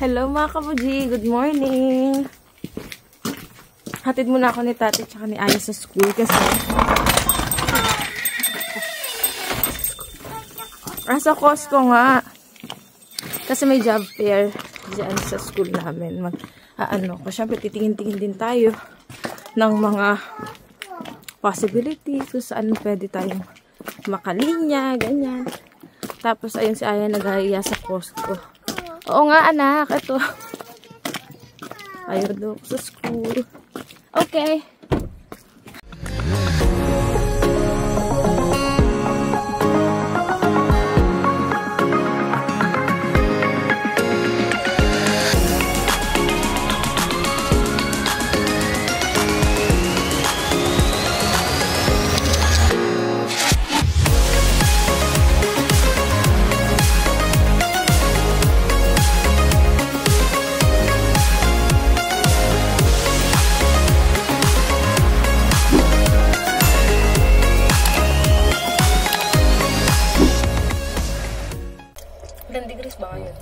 Hello mga kabuji, good morning. Hatid muna ako ni Tati tsaka ni Aya sa school kasi sa Costco nga. Kasi may job fair dyan sa school namin. Siyempre titingin-tingin din tayo ng mga possibilities kung saan pwede tayong makalinya, ganyan. Tapos ayun si Aya nag-aaya sa Costco. Oo nga anak, ito. Ayaw daw sa school. Okay. Ilang degrees ba ngayon?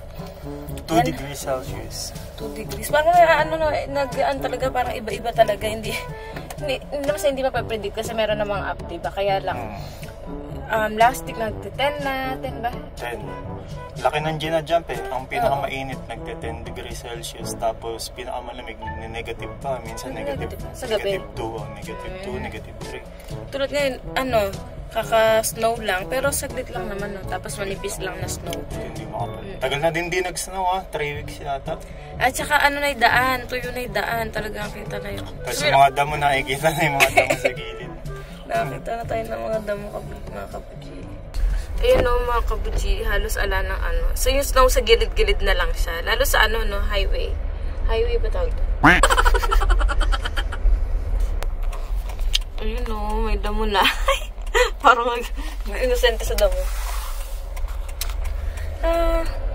2 degrees Celsius. 2 degrees. Parang talaga, parang iba-iba talaga. Hindi mapapredict kasi meron namang up, diba? Kaya lang, last week nagte-10 na, 10 ba? 10. Laki ng ginajump eh. Ang pinakamainit nagte-10 degrees Celsius. Tapos pinakamalamig negative pa. Minsan negative 2, negative 2, negative 3. Tulad ngayon, kaka-snow lang, pero saglit lang naman, no? Tapos manipis lang na snow. Hindi makapal. Tagal na din nag-snow, 3 weeks yata. At saka na yung daan, tuyo na yung daan, talagang kita na yun. Tapos yung mga damo, nakikita na yung mga damo sa gilid. Nakakita na tayo ng mga damo, mga kabuji. Ayun o, mga kabuji, halos ala ng So yung snow sa gilid-gilid na lang siya. Lalo sa highway. Highway ba tawag ito? Ayun o, may damo na. Parang inosente sa damo.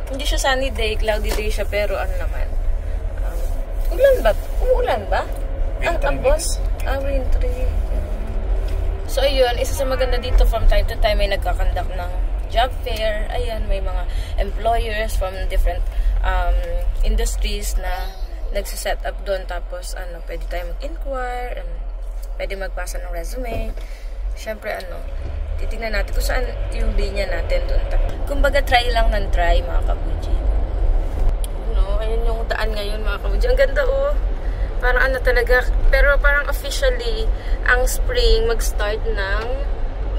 Hindi siya sunny day, cloudy day siya, pero naman. Ulan ba? Umuulan ba? Ang boss? Wintry. So ayun, isa sa maganda dito from time to time may nagkakandak ng job fair. Ayan, may mga employers from different industries na nagsiset up doon. Tapos pwede tayo mag-inquire and pwede magpasa ng resume. Siyempre, titignan natin kung saan yung linya natin doon. Kumbaga, try lang ng try, mga kabuji. Ayun yung daan ngayon, mga kabuji. Ang ganda, Parang talaga. Pero parang officially, ang spring mag-start ng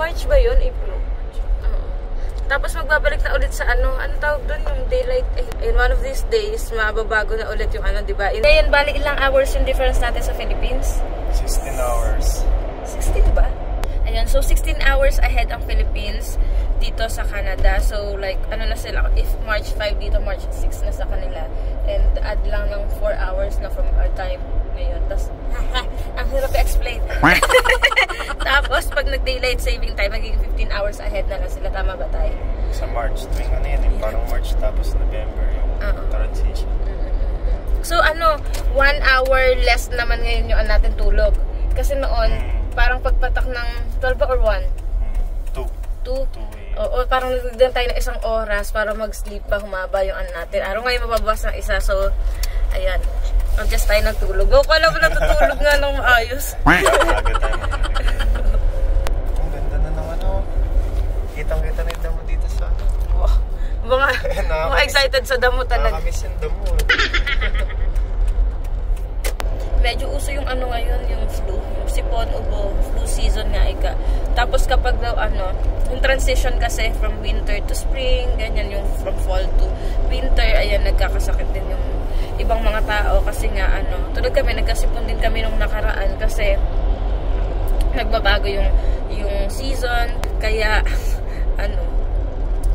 March ba yun? April? Tapos magbabalik na ulit sa ano tawag doon? Yung daylight. In one of these days, mababago na ulit yung diba? Ngayon, bali ilang hours yung difference natin sa Philippines? 16 hours. 16 ba? Ayan, so 16 hours ahead ang Philippines dito sa Canada. So like, na sila, if March 5 dito, March 6 na sa kanila. And add lang ng 4 hours na from our time ngayon. Tapos, ang hirap i-explain. Tapos, pag nag-daylight saving time, magiging 15 hours ahead na lang sila. Tama ba tayo? Sa March, tuwing parang March tapos November yung transition. So 1 hour less naman ngayon yung natin tulog. Kasi noon, parang pagpatak ng 12 or 1? 2. Oo, parang nagdagdan tayo ng 1 oras para mag-sleep pa, humaba yung natin. Araw ngayon mababawas ng 1. So, ayan. Adjust tayo ng tulog. Kala mo natutulog nga ng maayos. Ang ganda na naman Kitang-kita na yung damo dito sa mga excited sa damo talaga. Nakakamiss yung damo. Medyo uso yung ngayon, yung flu. Yung sipon, ubo, flu season nga ika. Tapos kapag daw yung transition kasi from winter to spring, ganyan yung from fall to winter, ayan, nagkakasakit din yung ibang mga tao kasi nga tulad kami, nagkasipon din kami nung nakaraan kasi nagbabago yung season, kaya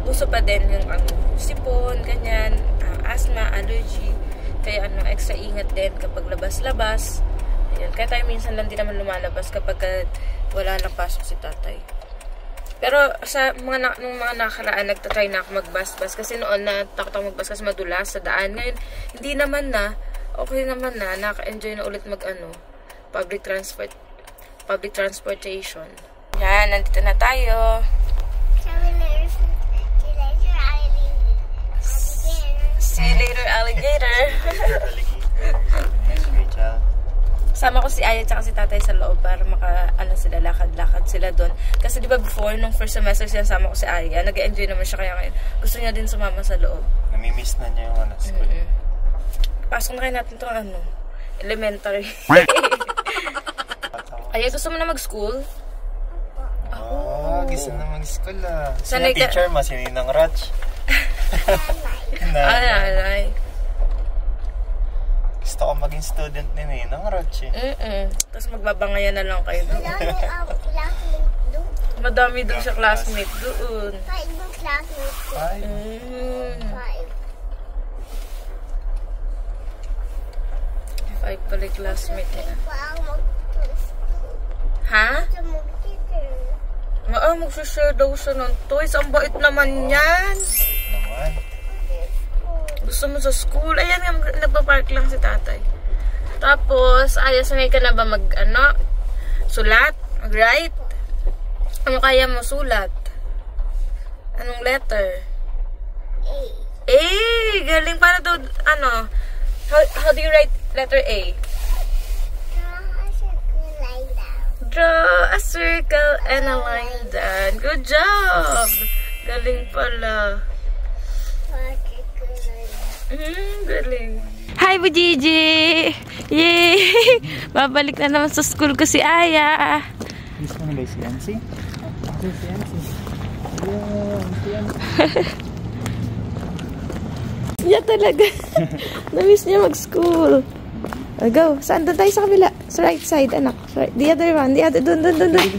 uso pa din yung sipon, ganyan, asthma, allergy. Kaya extra ingat din kapag labas-labas. Ayan, kaya tayo minsan lang din naman lumalabas kapag wala lang pasok si tatay. Pero sa nung mga nakaraan, nagtatry na ako mag-bus-bus. Kasi noon natakot ako mag-bus kasi madulas sa daan. Ngayon, hindi naman na. Okay naman na. Naka-enjoy na ulit public transportation. Yan, nandito na tayo. See you later, alligator. Rachel. Sama ko si Aya at si tatay sa loob para sila, lakad-lakad sila doon. Kasi di ba before, nung first semester siya, sama ko si Aya, nag-enjoy naman siya kaya ngayon. Gusto niya din sumama sa loob. Namimiss na niya yung school. Pasok na kayo natin itong elementary. Aya, gusto mo na mag-school? Gusto na mag-school Sino teacher mo? Si Ninang Ratch? Nanay. Gusto ko maging student ni Ninang Ratch Tapos magbabangayan na lang kayo doon. Madami doon sa classmate doon. 5 classmates. 5 pala yung classmate niya. Ha? Mag-share daw siya ng toys. Ang bait naman yan. Gusto mo sa school? Ayan nga, nagpa-park lang si tatay. Tapos, sanay ka na ba sulat? Mag-write? Ano kaya mo sulat? Anong letter? A! Galing. Para daw, how do you write letter A? Draw a circle and a line down. Good job! Galing pala. Galing. Hi, Bujiji! Yay! Babalik na naman sa school ko si Aya. Miss mo na ba si Yancy? Si Yancy. Niya talaga. Na-miss niya mag-school. Go. Saan? Doon tayo sa kabila. Sa right side, anak. The other one. The other. Doon.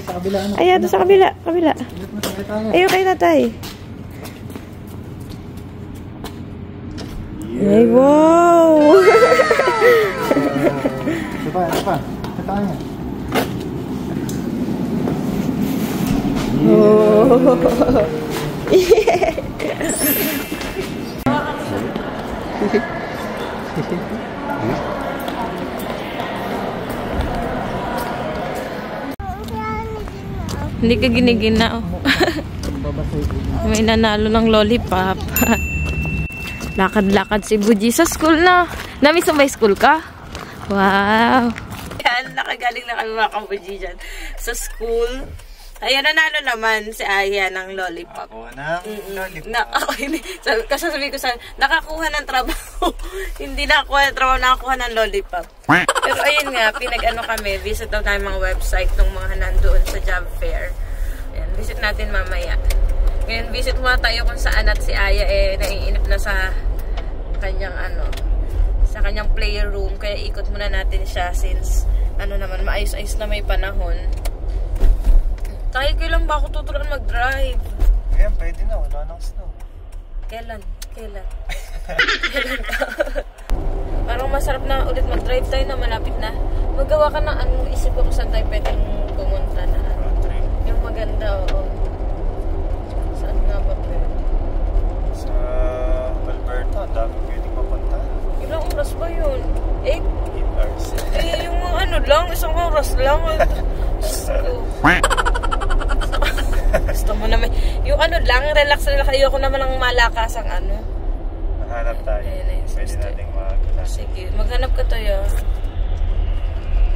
Sa kabila, anak. Ayan, doon sa kabila. Ayun kayo na tayo. Ay, wow! Ito pa. Ito tayo. Hindi ka ginigina. May nanalo ng lollipop. Lakad-lakad si Buji sa school na. Namiss mo ba school ka? Wow! Yan, nakagaling na kami mga kabuji dyan sa school. Ayan, nanalo naman si Aya ng lollipop. Ako ng lollipop. Kasi sabi ko nakakuha ng trabaho. Hindi nakakuha ng trabaho, nakakuha ng lollipop. Pero ayun nga, kami, visit daw tayo mga website ng mga nandoon sa job fair. Ayan, visit natin mamaya. Ngayon, visit muna tayo kung saan at si Aya naiinip na sa kanyang sa kanyang playroom. Kaya ikot muna natin siya since naman, maayos-ayos na may panahon. Tayo, kailan ba ako tuturuan mag-drive? Ayan, pwede na. Wala nang snow. Kailan? Parang masarap na ulit mag-drive tayo na malapit na. Magawa ka na isip ko kung saan tayo pwedeng pumunta na. Yung maganda, oo. Saan nga ba pwede? Sa Alberta, ang dami pwedeng mapunta. Ilang oras ba yun? 8 hours. Yung lang, isang oras lang. Gusto mo naman. Yung lang, relax. Ayoko naman ng malakasang Maghanap tayo. Pwede natin maghanap. Sige, maghanap ka tayo.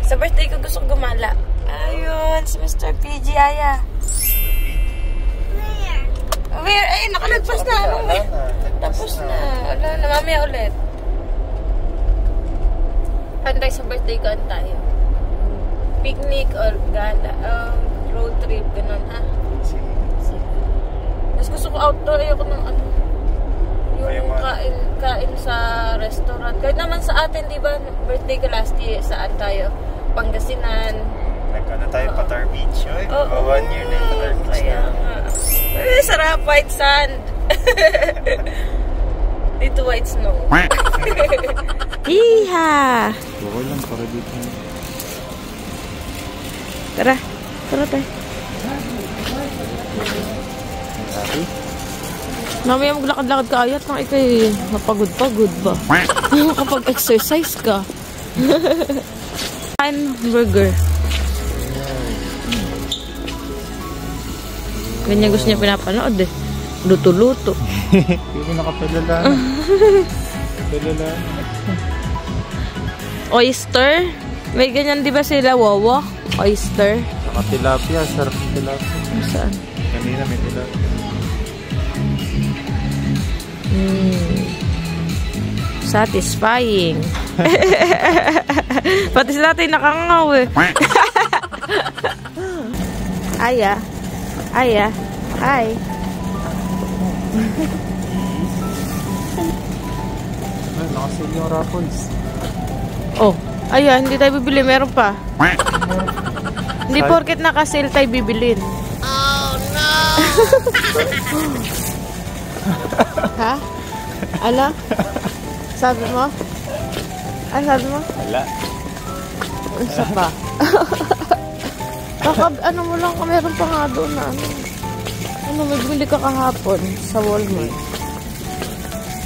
Sa birthday ko gusto ko gumala. Ayun, si Mr. PG, Aya. Where? Ay, nakalagpas na. Tapos na. Wala na. Mamaya ulit. Antay sa birthday ko, antay. Picnic or gala. Road trip. Ganun, ha? Sige. Mas gusto ko outdoor. Ayoko ng yung kain sa restaurant. Kahit naman sa atin, di ba? Birthday ko last year. Saan tayo? Pangasinan. Tayo, Patar Beach. Oy, 1 year na yung Patar Beach na. Sarap, white sand. Dito white snow. Iha! Bukol lang para dito. Tara tayo. Happy? Mamaya maglakad-lakad ka ayat nang ikay mapagod-pagod ba? Makapag-exercise ka. Hamburger. Ganyan gusto niya pinapanood eh. Luto-luto. Hindi nakapadala. Tulala. Oyster? May ganyan di ba sila, Wowo? Oyster? Saka tilapia. Sarap ng tilapia. Saan? Kanina may tilapia. Satisfying. Pati sila natin nakangaw eh. Aya. Aya. Hi. Ay, nakasil yung raffles. Oh. Ayan, hindi tayo bibili. Meron pa. Hindi porket naka-sale tayo bibilin. Oh, no! Ha? Ala? Sabi mo? Ano sabi mo? Wala. Isa pa. Baka, ano mo lang, meron pa nga doon na ano. Ano, magbili ka kahapon sa Walmart.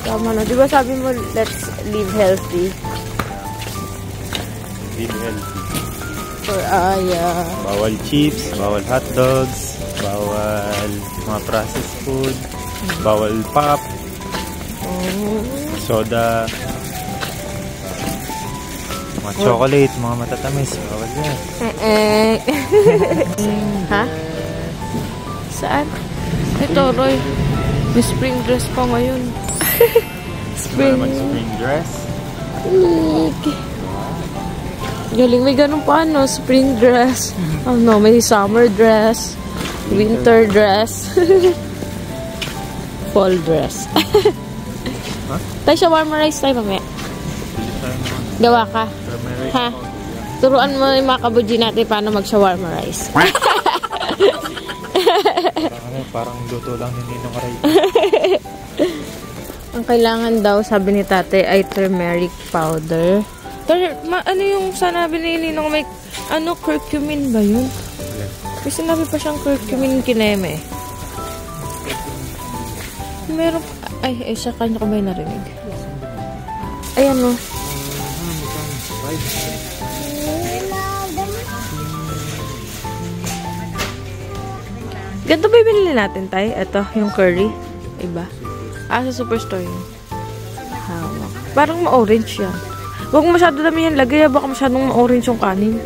Tama na. Di ba sabi mo, let's live healthy? Live healthy. For Aya. Bawal chips, bawal hotdogs, bawal mga processed food, bawal pop, soda, mga chocolate, mga matatamis, bawal yan. Ha? Saan? Ito, Roy. May spring dress pa ngayon. Spring. Spring dress? Galing, may ganun pa, no? Spring dress. Oh, no, may summer dress. Winter dress. Fall dress. Huh? Tayo shawarma rice tayo mamaya. Gawa ka. Ha? Turuan mo yung mga kabuji natin paano mag-shawarma rice. Parang luto lang ni Ninong Aray. Ang kailangan daw, sabi ni tate, ay turmeric powder. Ano yung sanabi ni Ninong may, ano, curcumin ba yun? May sinabi pa siyang curcumin kineme. Meron, ay, siya kanya ko may narinig. Ayan o. Ganito ba yung binili natin, tay? Ito, yung curry. Iba. Sa superstore yun. Hawak. Parang ma-orange yan. Huwag mo masyado dami yan lagay. Baka masyadong ma-orange yung kanin.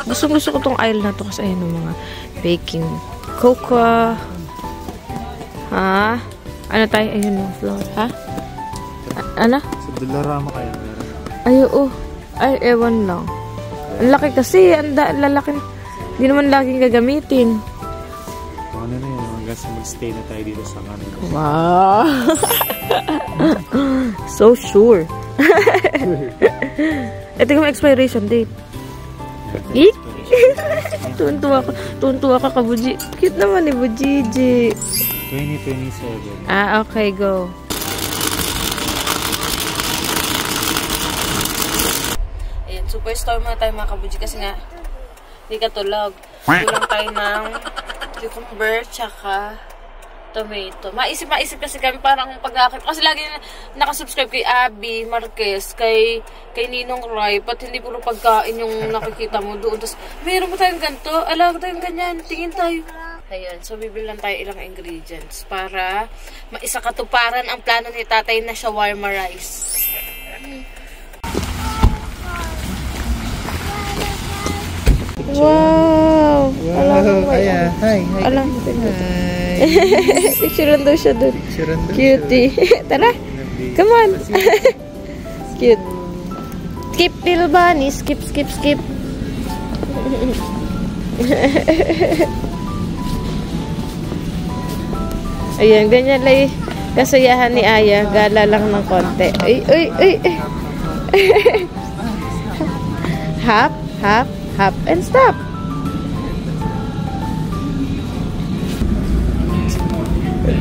Gusto ko tong aisle na to kasi ayun yung mga baking cocoa. Ha? Ano tayo? Ayun yung flour. Ha? Ano? Sa Dollarama kaya meron. Ay, oo. Ay, ewan lang. Ang laki kasi. Ang lalaki. Hindi naman laging gagamitin. Ano na yun? Hanggang sa mag-stay na tayo dito sa kanila. Wow! So sure. Ito yung expiration date. Eek! Tuntua ka Buji. Cute naman ni Bujiji. 2027. Okay, go. Ayan, superstore muna tayo mga kabuji kasi nga hindi katulog. Kulang tayo ng cucumber tsaka tomato. Maisip kasi kami parang pag-akit. Kasi lagi nakasubscribe kay Abby Marquez, kay Ninong Rai, pati hindi puro pagkain yung nakikita mo doon. Tapos, mayroon mo tayong ganito, alam ko tayong ganyan, tingin tayo. Ayan, so bibili lang tayo ilang ingredients para maisakatuparan ang plano ni tatay na shawarma rice. Wow! Alam mo Hi. Alam mo picturean daw siya doon. Cutie. Tara. Come on. Cute. Skip, little bunny. Skip. Ayan, ganyan lang kasayahan ni Aya. Gala lang ng konti. Uy. Hop, and stop.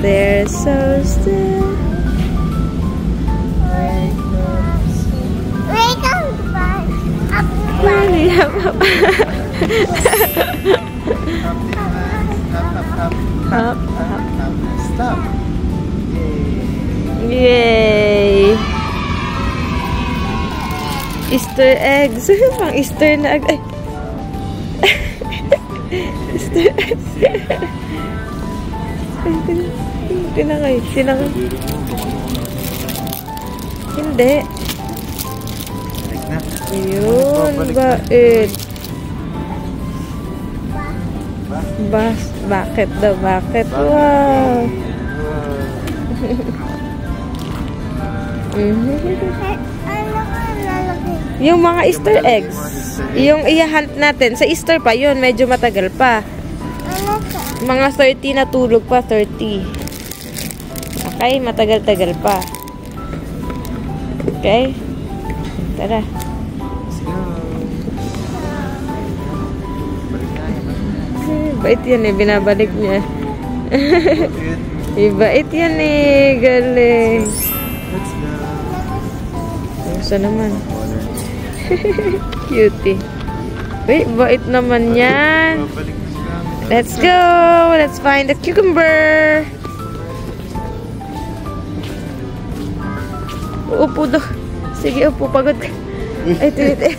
They're so still. Wake up, up. Really, up. Stop. Yay! Easter eggs. Pang Easter na egg. Easter eggs. Tinangay. Hindi. Balik na. Ayun, bait. Bakit daw? Bakit? Wow. Yung mga Easter eggs. Yung i-hunt natin. Sa Easter pa yun. Medyo matagal pa. Mga 30 na tulog pa. 30. Okay? Matagal-tagal pa. Okay? Tara. Bait yan eh. Binabalik niya. Bait yan eh. Galing. Gusto naman. Cutie. Wait, bait naman yan. Let's go. Let's find the cucumber. Upo daw. Sige, upo. Pagod ka. Ay, tinit.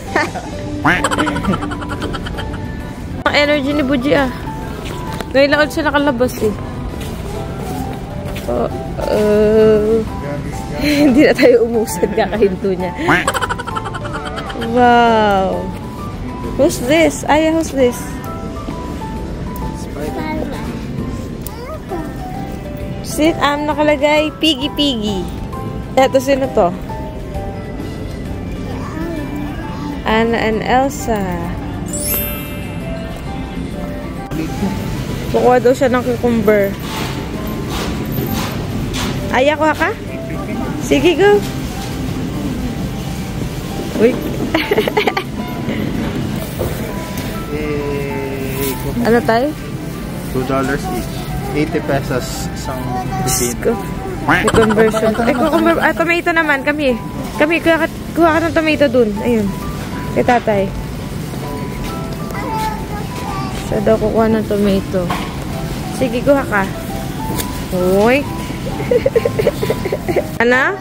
Ang energy ni Buji ah. Ngayon lang siya nakalabas eh. Hindi na tayo umusad. Kakahinto niya. Wow. Who's this? Aya, who's this? Sit, nakalagay Piggy Piggy. Eto, sino to? Anna and Elsa. Kukuha daw siya ng cucumber. Aya, kuha ka? Sige, go. Uy. Ano tayo? $2 each. 80 pesos isang pipino. May conversion. Ay, tomato naman. Kami, kuha ka ng tomato dun. Ayun. Kay tatay. Siya daw kukuha ng tomato. Sige, kuha ka. Uy. Ano?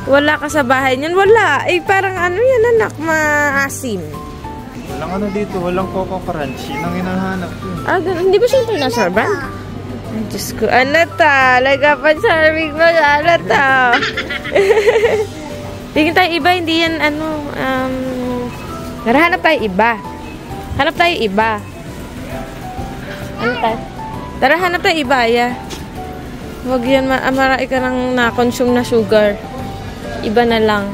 Wala ka sa bahay niyan? Wala. Eh, parang ano yan, anak? Maasim. Walang ano dito. Walang Coco Crunch. Yun ang hinahanap ko. Hindi ba siya na sorban? Ay, Diyos ko. Ano ta? Nagkapan-serving mo. Ano ta? Tingin tayo iba. Hindi yan, hanap tayo iba. Hanap tayo iba. Ano tayo? Tara, hanap tayo iba, ya. Huwag yan, marami ka nang na-consume na sugar. Iba na lang.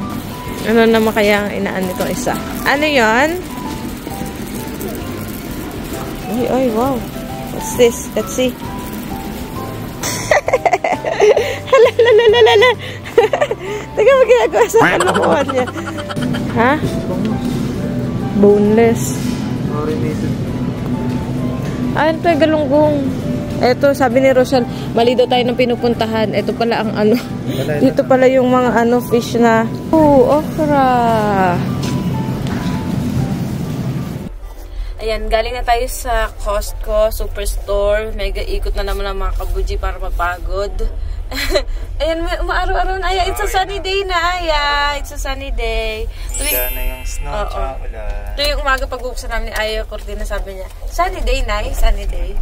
Ano naman kaya ang inaan nito isa? Ano yon? Ay, wow. What's this? Let's see. Hala. Teka, mag-ginagawa sa kalokohan niya. Ha? Boneless. Marinated. Ano tayo, galunggong. Eto, sabi ni Rochelle, mali daw tayo ng pinupuntahan. Eto pala ang ano. Dito pala yung mga fish na. Okra. Ayan, galing na tayo sa Costco Superstore. Mega ikot na naman ang mga kabuji para mapagod. Ayan, umaaraw-araw na. It's a sunny day na, Aya. It's a sunny day. Mila na yung snow, tsaka ulan. Ito yung umaga pag-buksan namin ni Aya Cortina, sabi niya, sunny day, nice, sunny day.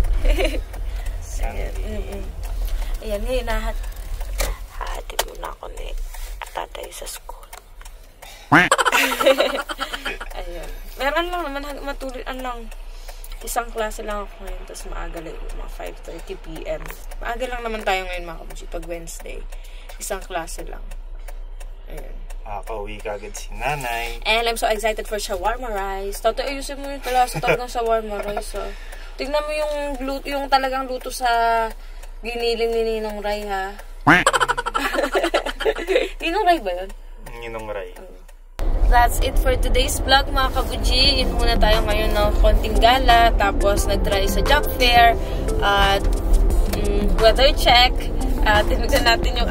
Ayan, ngayon hahatid muna ako ni tatay sa school. Ayun. Meron lang naman, matuloy-an lang. Isang klase lang ako ngayon, tapos maaga lang mga 5:30 PM. Maaga lang naman tayo ngayon mga kabuji, pag Wednesday. Isang klase lang. Ayun. Pauwi ka agad si nanay. And I'm so excited for shawarma rice. Tatay, ayusin mo yung talasa talagang shawarma rice. Tignan mo yung talagang luto sa giniling ni Ninong Ray, ha? Ninong Ray ba yun? Ninong Ray. That's it for today's vlog, mga kabuji. Yun muna tayo ngayon ng konting gala. Tapos nag-try sa job fair. At weather check. Tingnan natin yung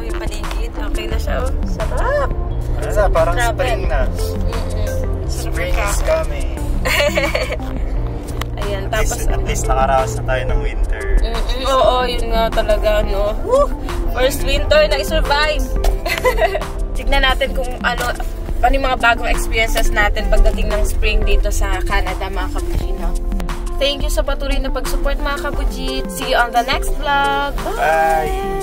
yung paligid. Okay na siya, oh. Sarap! Parang spring na. Spring is coming. Ayan, tapos at least nakaraos na tayo ng winter. Oo, yun nga talaga, no? Woo! First winter na i-survive. Tignan natin kung ano yung mga bagong experiences natin pagdating ng spring dito sa Canada, mga kabuji, no? Thank you sa patuloy na pag-support, mga kabuji. See you on the next vlog. Bye!